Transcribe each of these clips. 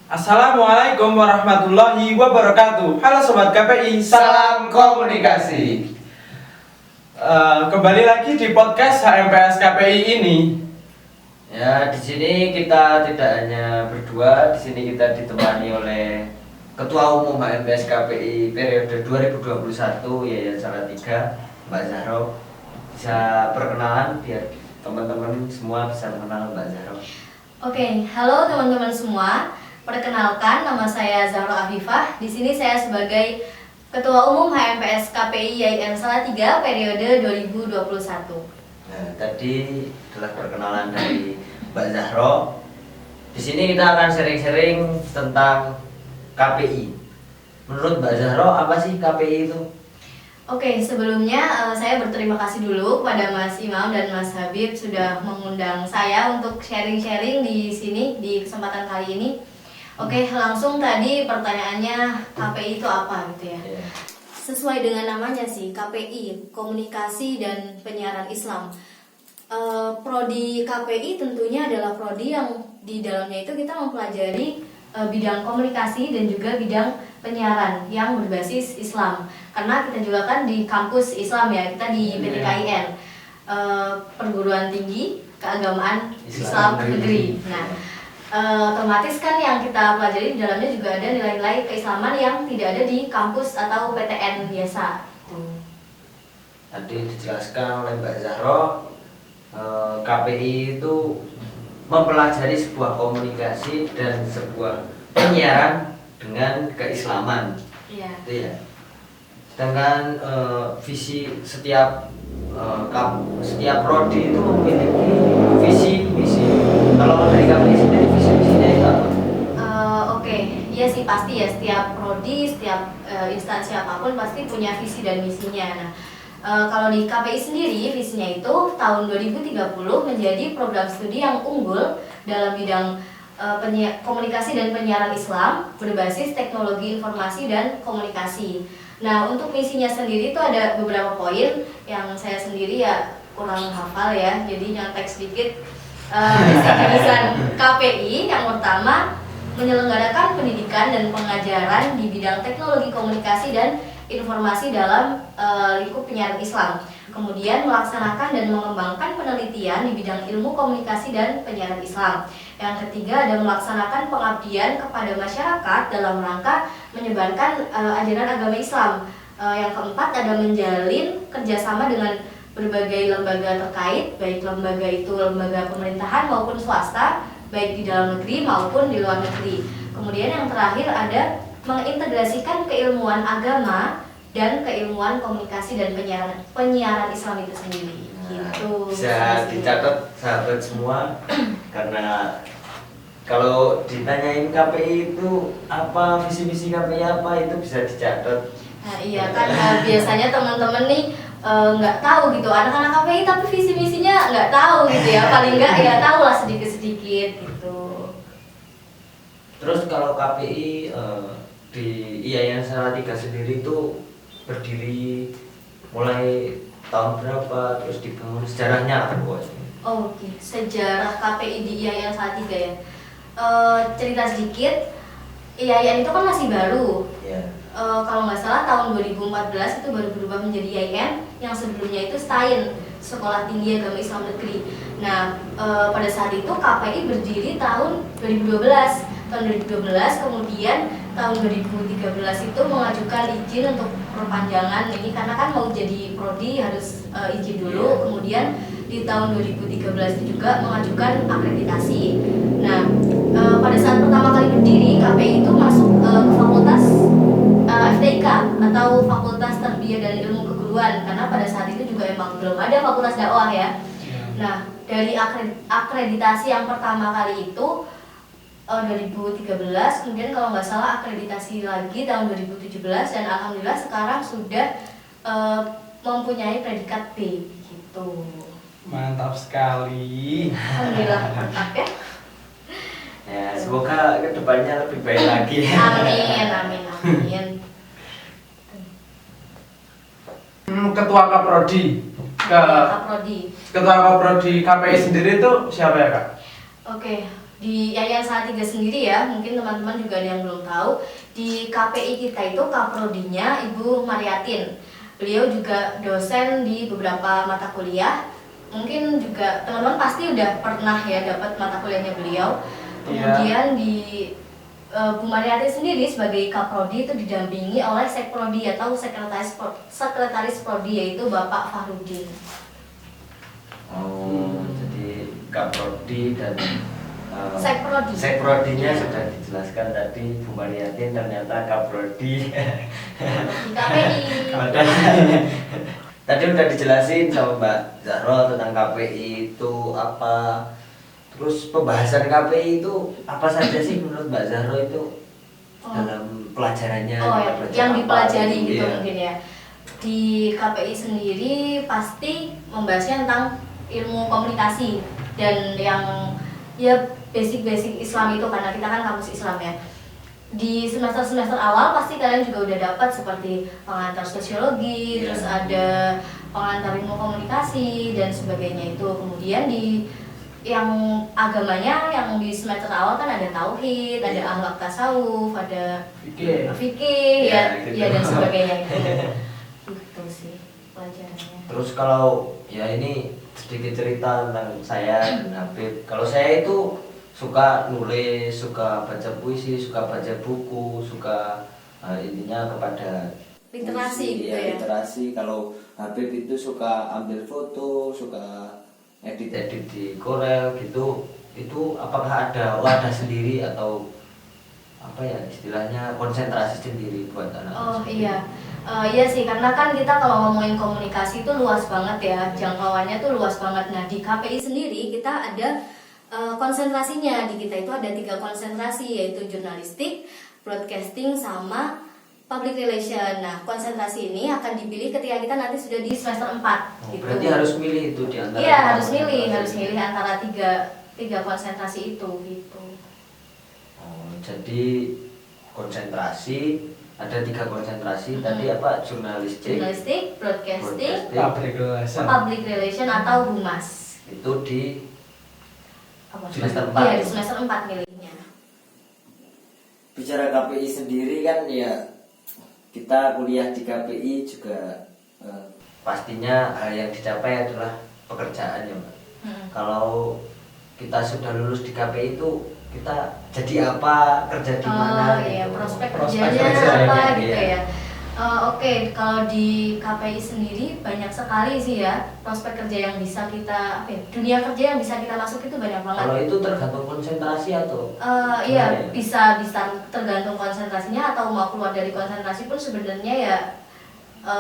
Assalamualaikum warahmatullahi wabarakatuh. Halo Sobat KPI, Salam komunikasi. Kembali lagi di podcast HMPS KPI ini. Ya, di sini kita tidak hanya berdua, di sini kita ditemani oleh Ketua Umum HMPS KPI periode 2021 Yayan Salatiga, Mbak Zahro. Bisa perkenalan biar teman-teman semua bisa mengenal Mbak Zahro. Oke, halo teman-teman semua. Perkenalkan, nama saya Zahro Afifah. Di sini saya sebagai Ketua Umum HMPS KPI Yayan Salatiga periode 2021. Nah, tadi adalah perkenalan dari Mbak Zahro. Di sini kita akan sharing-sharing tentang KPI. Menurut Mbak Zahro, apa sih KPI itu? Oke, sebelumnya saya berterima kasih dulu kepada Mas Imam dan Mas Habib sudah mengundang saya untuk sharing-sharing di sini di kesempatan kali ini. Oke, langsung tadi pertanyaannya KPI itu apa gitu ya? Sesuai dengan namanya sih, KPI, Komunikasi dan Penyiaran Islam. Prodi KPI tentunya adalah prodi yang di dalamnya itu kita mempelajari bidang komunikasi dan juga bidang penyiaran yang berbasis Islam. Karena kita juga kan di kampus Islam ya, kita di PTKIN, Perguruan Tinggi Keagamaan Islam Negeri. Nah, otomatis kan yang kita pelajari di dalamnya juga ada nilai-nilai keislaman yang tidak ada di kampus atau PTN biasa. Tadi dijelaskan oleh Mbak Zahro, KPI itu mempelajari sebuah komunikasi dan sebuah penyiaran dengan keislaman. Iya. Itu ya. Sedangkan visi setiap prodi itu memiliki visi misi. Kalau dari KPI sendiri visi misinya itu apa? Oke, iya sih pasti ya, setiap prodi, setiap instansi apapun pasti punya visi dan misinya. Nah, kalau di KPI sendiri visinya itu tahun 2030 menjadi program studi yang unggul dalam bidang komunikasi dan penyiaran Islam berbasis teknologi informasi dan komunikasi. Nah, untuk misinya sendiri itu ada beberapa poin yang saya sendiri ya kurang hafal ya, jadi nyontek sedikit. Misi jurusan KPI yang pertama menyelenggarakan pendidikan dan pengajaran di bidang teknologi komunikasi dan informasi dalam lingkup penyiaran Islam. Kemudian melaksanakan dan mengembangkan penelitian di bidang ilmu komunikasi dan penyiaran Islam. Yang ketiga ada melaksanakan pengabdian kepada masyarakat dalam rangka menyebarkan ajaran agama Islam. Yang keempat ada menjalin kerjasama dengan berbagai lembaga terkait, baik lembaga itu lembaga pemerintahan maupun swasta, baik di dalam negeri maupun di luar negeri. Kemudian yang terakhir ada mengintegrasikan keilmuan agama dan keilmuan komunikasi dan penyiaran Islam itu sendiri. Gitu. Bisa dicatat sahabat semua karena kalau ditanyain KPI itu apa, visi misi KPI apa, itu bisa dicatat. Nah, iya kan biasanya teman-teman nih nggak tahu gitu anak-anak KPI tapi visi misinya nggak tahu gitu ya, paling nggak ya tahu lah sedikit-sedikit gitu. Terus kalau KPI di Yayan Salatiga sendiri itu berdiri mulai tahun berapa, terus dibangun sejarahnya apa pokoknya? Oke, sejarah KPI di Yayan Salatiga ya. Cerita sedikit, Yayan itu kan masih baru. Ya. Kalau nggak salah tahun 2014 itu baru berubah menjadi YAIN, yang sebelumnya itu STAIN, Sekolah Tinggi Agama Islam Negeri. Nah, pada saat itu KPI berdiri tahun 2012. Tahun 2012 kemudian tahun 2013 itu mengajukan izin untuk perpanjangan ini karena kan mau jadi prodi harus izin dulu. Kemudian di tahun 2013 itu juga mengajukan akreditasi. Nah, pada saat pertama kali berdiri KPI itu masuk ke fakultas FTIK atau Fakultas Tarbiyah dan Ilmu Keguruan, karena pada saat itu juga emang belum ada fakultas dakwah ya. Nah, dari akreditasi yang pertama kali itu 2013, kemudian kalau nggak salah akreditasi lagi tahun 2017, dan alhamdulillah sekarang sudah mempunyai predikat B gitu. Mantap sekali. Alhamdulillah mantap ya. Ya, semoga kedepannya lebih baik lagi. Amin, amin, amin. Ketua Kaprodi Kaprodi. Ketua Kaprodi KPI sendiri itu siapa ya Kak? Oke, di Yayan Salatiga sendiri ya, mungkin teman-teman juga ada yang belum tahu, di KPI kita itu kaprodinya Ibu Mariatin. Beliau juga dosen di beberapa mata kuliah. Mungkin juga teman-teman pasti udah pernah ya dapat mata kuliahnya beliau. Kemudian di Bu Mariatin sendiri sebagai kaprodi itu didampingi oleh sekprodi atau sekretaris prodi, yaitu Bapak Fahrudin. Jadi kaprodi dan Sekprodinya sekprodinya sudah dijelaskan tadi. Bu Mariatin ternyata kaprodi. Di KPI. Tadi udah dijelasin sama Mbak Zahro tentang KPI itu apa. Terus pembahasan KPI itu apa saja sih menurut Mbak Zahro itu dalam pelajarannya? Yang dipelajari gitu Iya. mungkin ya. Di KPI sendiri pasti membahasnya tentang ilmu komunikasi dan yang ya basic Islam itu, karena kita kan kampus Islam ya. Di semester awal pasti kalian juga udah dapat seperti pengantar sosiologi, terus ada pengantar ilmu komunikasi dan sebagainya itu. Kemudian di yang agamanya yang di semester awal kan ada tauhid, ada akhlak tasawuf, ada fikih ya dan sebagainya itu. Itu sih pelajarannya. Terus kalau ya ini sedikit cerita tentang saya dan Habib. Kalau saya itu suka nulis, suka baca puisi, suka baca buku, suka intinya kepada Literasi gitu ya. literasi. Kalau Habib itu suka ambil foto, suka edit-edit di Corel gitu. Itu apakah ada wadah sendiri atau apa ya istilahnya konsentrasi sendiri buat anak-anak? Iya. Iya sih, karena kan kita kalau ngomongin komunikasi itu luas banget ya, jangkauannya tuh luas banget. Nah di KPI sendiri kita ada konsentrasinya. Di kita itu ada 3 konsentrasi, yaitu jurnalistik, broadcasting, sama public relation. Nah konsentrasi ini akan dipilih ketika kita nanti sudah di semester 4 gitu. Berarti harus milih itu di antara. Iya harus milih antara tiga konsentrasi itu gitu. Jadi konsentrasi ada 3 konsentrasi tadi apa jurnalistik, broadcasting, Public relation atau humas. Itu di semester 4. Iya di semester 4 milihnya. Bicara KPI sendiri kan ya kita kuliah di KPI juga pastinya hal yang dicapai adalah pekerjaan ya Mbak. Kalau kita sudah lulus di KPI itu kita jadi apa, kerja di mana Iya, gitu. prospek Prospek kerjanya kerjanya, apa iya. gitu ya. Oke, kalau di KPI sendiri banyak sekali sih ya prospek kerja yang bisa kita, dunia kerja yang bisa kita masuk itu banyak banget. Kalau itu tergantung konsentrasi atau? Iya, bisa tergantung konsentrasinya, atau mau keluar dari konsentrasi pun sebenarnya ya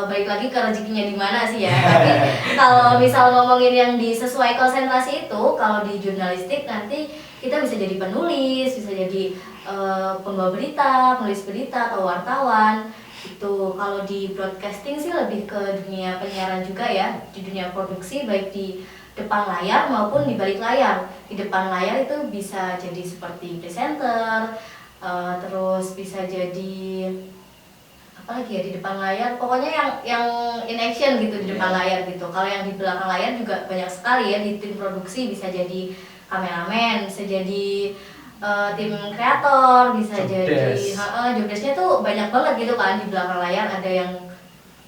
balik lagi ke rezekinya di mana sih ya. Tapi kalau misal ngomongin yang sesuai konsentrasi itu, kalau di jurnalistik nanti kita bisa jadi penulis, bisa jadi pembawa berita, penulis berita atau wartawan gitu. Kalau di broadcasting sih lebih ke dunia penyiaran juga ya, di dunia produksi baik di depan layar maupun di balik layar. Di depan layar itu bisa jadi seperti presenter, terus bisa jadi apa lagi ya di depan layar, pokoknya yang in action gitu di depan layar gitu. Kalau yang di belakang layar juga banyak sekali ya, di tim produksi bisa jadi kameramen, bisa jadi tim kreator, bisa jadi jobdesknya tuh banyak banget gitu kan. Di belakang layar ada yang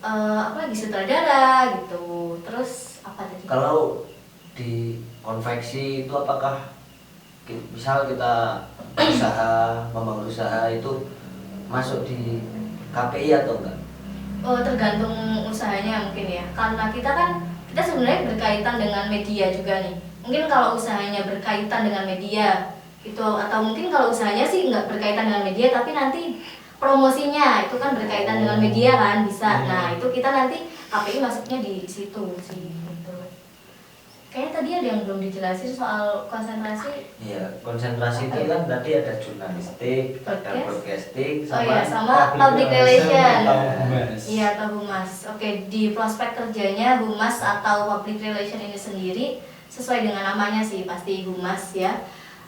apa lagi sutradara gitu. Terus apa tadi? Kalau di konveksi itu apakah misal kita membangun usaha itu masuk di KPI atau enggak? Tergantung usahanya mungkin ya. Karena kita sebenarnya berkaitan dengan media juga nih. Mungkin kalau usahanya berkaitan dengan media itu, atau mungkin kalau usahanya sih nggak berkaitan dengan media tapi nanti promosinya itu kan berkaitan dengan media kan bisa. Nah itu kita nanti KPI masuknya di situ sih gitu. Kayaknya tadi ada yang belum dijelasin soal konsentrasi. Iya, konsentrasi itu kan tadi ada jurnalistik, ada broadcasting, sama public relation. Humas. Iya, atau humas. Oke, di prospek kerjanya humas atau public relation ini sendiri sesuai dengan namanya sih, pasti humas ya.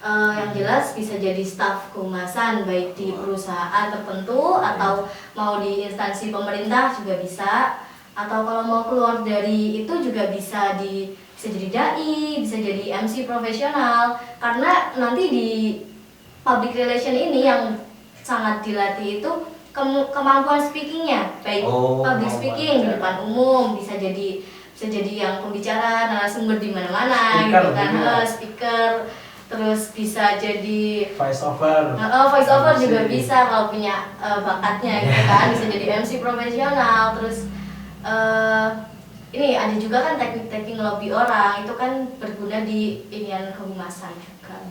Yang jelas bisa jadi staf kehumasan baik di perusahaan tertentu atau mau di instansi pemerintah juga bisa, atau kalau mau keluar dari itu juga bisa bisa jadi dai, bisa jadi MC profesional. Karena nanti di public relation ini yang sangat dilatih itu kemampuan speakingnya, baik public speaking di depan umum, bisa jadi yang pembicara, narasumber di mana-mana gitu kan, speaker, terus bisa jadi voice over. Voice over juga bisa kalau punya bakatnya gitu kan, bisa jadi MC profesional. Terus ini ada juga kan teknik-teknik ngelobi orang, itu kan berguna di inian kehumasan juga.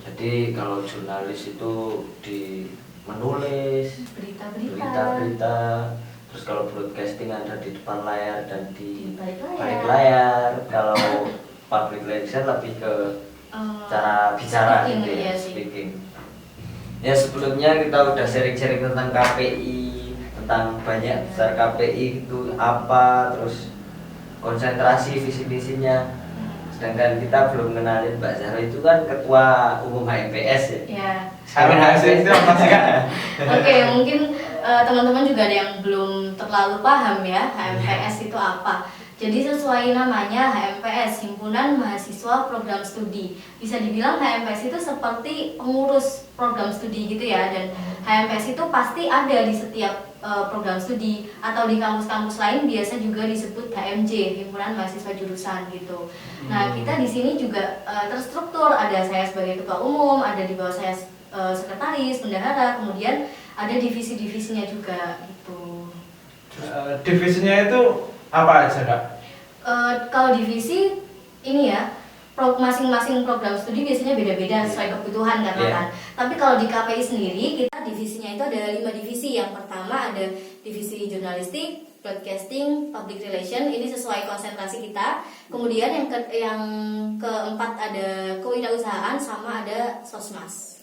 Jadi kalau jurnalis itu di menulis berita-berita, terus kalau broadcasting ada di depan layar dan di balik layar. Kalau public relation lebih ke cara bicara gitu ya, speaking. Ya sebelumnya kita udah sharing-sharing tentang KPI, tentang banyak besar KPI itu apa, terus konsentrasi visi misinya. Sedangkan kita belum kenalin Mbak Zahra itu kan ketua umum HMPS ya. Ya. HMPS itu apa sih Kak? Oke, mungkin teman-teman juga ada yang belum terlalu paham ya HMPS itu apa. Jadi sesuai namanya HMPS, Himpunan Mahasiswa Program Studi. Bisa dibilang HMPS itu seperti pengurus program studi gitu ya. Dan HMPS itu pasti ada di setiap program studi, atau di kampus-kampus lain biasa juga disebut HMJ, Himpunan Mahasiswa Jurusan gitu. Nah, kita di sini juga terstruktur, ada saya sebagai ketua umum, ada di bawah saya sekretaris, bendahara, kemudian ada divisi-divisinya juga gitu. Divisinya itu apa aja Kak? Kalau divisi ini ya, masing-masing program studi biasanya beda-beda sesuai kebutuhan kan. Tapi kalau di KPI sendiri kita divisinya itu ada 5 divisi. Yang pertama ada divisi jurnalistik, broadcasting, public relation, ini sesuai konsentrasi kita. Kemudian yang keempat ada kewirausahaan, sama ada sosmas.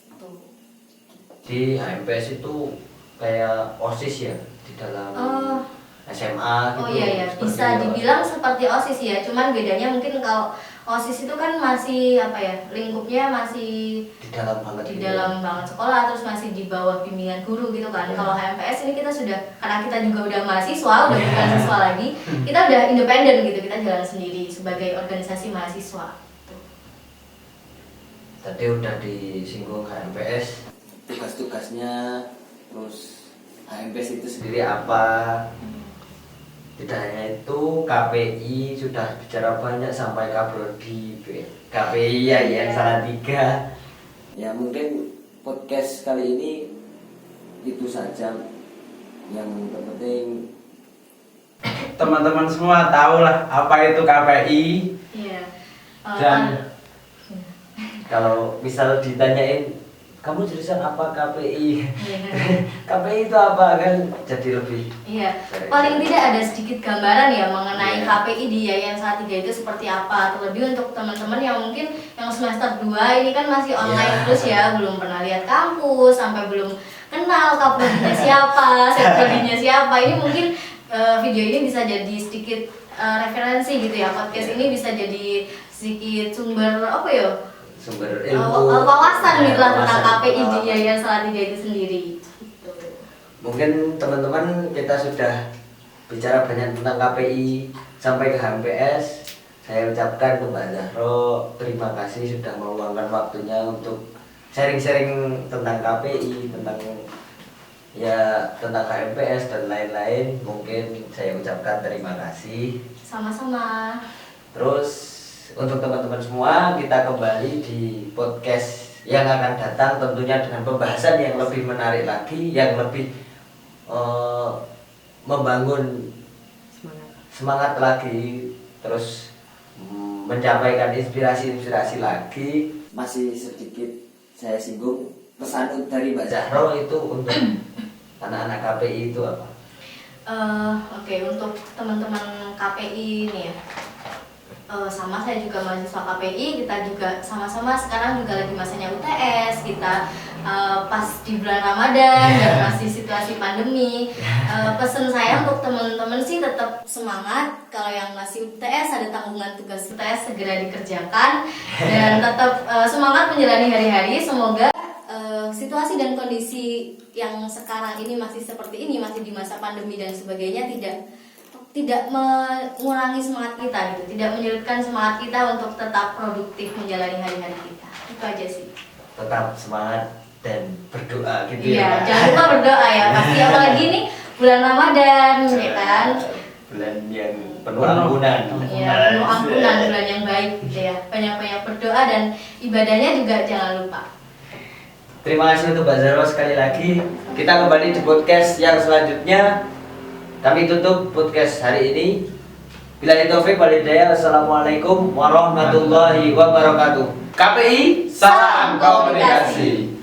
Di HMPS itu kayak OSIS ya di dalam SMA gitu. Oh iya, bisa dibilang seperti OSIS ya, cuman bedanya mungkin kalau OSIS itu kan masih apa ya, lingkupnya masih di dalam banget sekolah, terus masih di bawah bimbingan guru gitu kan. Kalau HMPS ini kita sudah, karena kita juga udah mahasiswa, udah bukan siswa lagi, kita udah independen gitu, kita jalan sendiri sebagai organisasi mahasiswa. Tadi udah disinggung HMPS, tugas-tugasnya, terus HMPS itu sendiri apa. Tidak hanya itu, KPI sudah bicara banyak sampai Kaprodi, KPI ya yang Salatiga. Ya mungkin podcast kali ini itu saja. Yang terpenting teman-teman semua tahu lah apa itu KPI. Iya. Dan kalau misal ditanyain, kamu jurusan apa KPI? KPI itu apa, kan jadi lebih. Iya. Paling tidak ada sedikit gambaran ya mengenai KPI di Yayasan Salatiga itu seperti apa. Terlebih untuk teman-teman yang mungkin yang semester 2 ini kan masih online terus ya, belum pernah lihat kampus, sampai belum kenal kaprodinya siapa, sekredinya siapa. Ini mungkin video ini bisa jadi sedikit referensi gitu ya. Podcast ini bisa jadi sedikit sumber apa ya? Sumber ilmu, wawasan gitu lah tentang KPI di Yayasan Salatiga itu sendiri. Mungkin teman-teman kita sudah bicara banyak tentang KPI sampai ke HMPS. Saya ucapkan ke Mbak Zahro terima kasih sudah meluangkan waktunya untuk sharing-sharing tentang KPI, tentang HMPS dan lain-lain. Mungkin saya ucapkan terima kasih. Sama-sama. Terus untuk teman-teman semua, kita kembali di podcast yang akan datang tentunya dengan pembahasan yang lebih menarik lagi, yang lebih membangun semangat lagi, terus mencapaikan inspirasi lagi. Masih sedikit saya singgung, pesan dari Mbak Zahro itu untuk anak-anak KPI itu apa? Oke, untuk teman-teman KPI ini ya, sama saya juga mahasiswa KPI, kita juga sama-sama sekarang juga lagi masanya UTS, kita pas di bulan Ramadan dan masih situasi pandemi. Pesan saya untuk teman-teman sih tetap semangat. Kalau yang masih UTS, ada tanggungan tugas UTS segera dikerjakan dan tetap semangat menjalani hari-hari. Semoga situasi dan kondisi yang sekarang ini masih seperti ini, masih di masa pandemi dan sebagainya, tidak tidak mengurangi semangat kita gitu, tidak menyurutkan semangat kita untuk tetap produktif menjalani hari-hari kita. Itu aja sih. Tetap semangat dan berdoa gitu Iya, ya. jangan lupa berdoa ya. Pasti apalagi nih bulan Ramadan, ya kan? Bulan yang penuh ampunan. Iya, penuh ampunan, bulan yang baik gitu ya. Banyak-banyak berdoa dan ibadahnya juga jangan lupa. Terima kasih untuk Mbak Zaro sekali lagi. Kita kembali di podcast yang selanjutnya. Kami tutup podcast hari ini. Billahi taufik wal hidayah. Assalamualaikum warahmatullahi wabarakatuh. KPI Salam komunikasi.